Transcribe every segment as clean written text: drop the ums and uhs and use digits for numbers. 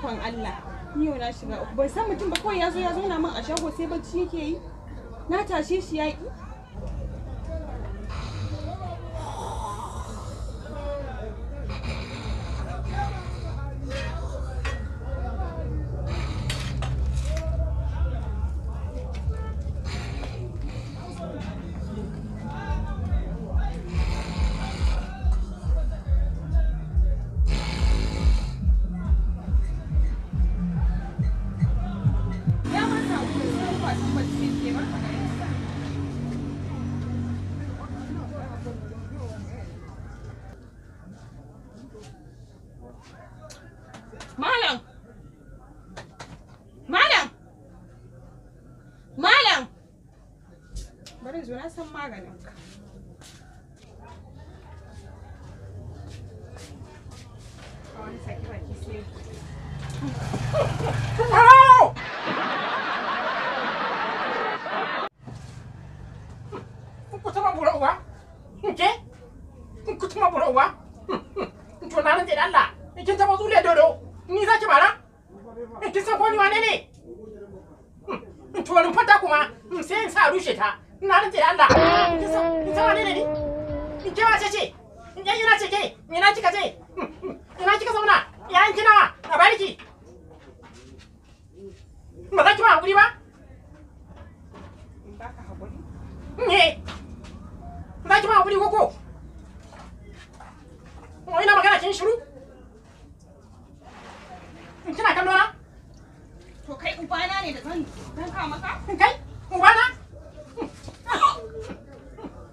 ikon Allah. Ni yau na shiga uku. Ban san mutum ba kawai ya zo ya zauna min a shago sai bacci yake yi. Na tashe shi ya yi. Malam! Malam! Malam! Bari zo na san maganin ka. Wani saki baki sai. Kutuma bura uwa? Nke? Kutuma bura uwa? To na rantse da Allah, kin taba zule dodo. Ni za ki bara? Kin san ko ni wane ne? To rin fata kuma sai in sa rushe ta. Na rantse da Allah. Kin san wane ne ni? Ke wace ce? In yayi na ce ke? Ina kika ce? Ina kika zauna? Yayin kinawa? A bariki. Ba za ki ba hakuri ba? In baka hakuri? Ne. Za ki ba hakuri koko? Ina magana kin shiru? Kina kallo na? To kai ubana ne da zan ka maka? Kai? Ubana?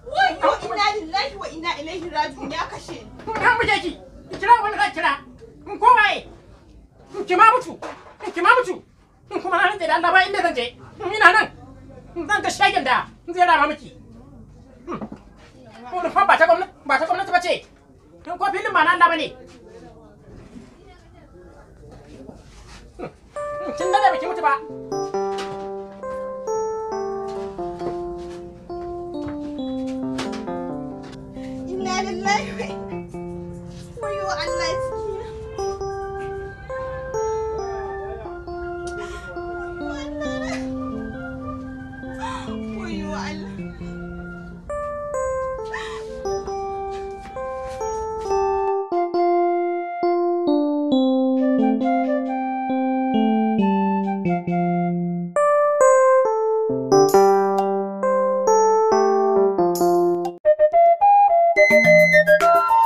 Wai inna lillahi wa inna ilaihi raji'un ya kashe ni. Kan buje ki. Kira wani zan kira. Ko waye? Ki ma mutu. Ki ma mutu. Kuma na rantsa da Allah ba inda zan je. Ina nan. Zan ga shagen da zai rama miki. Ko fa ba ta gwamnati ba ce. Ko filin ba na Allah bane. Kin da baki mutu ba. Inna lillahi wa wayo Allah cikina. Wayo Allah. Thank you.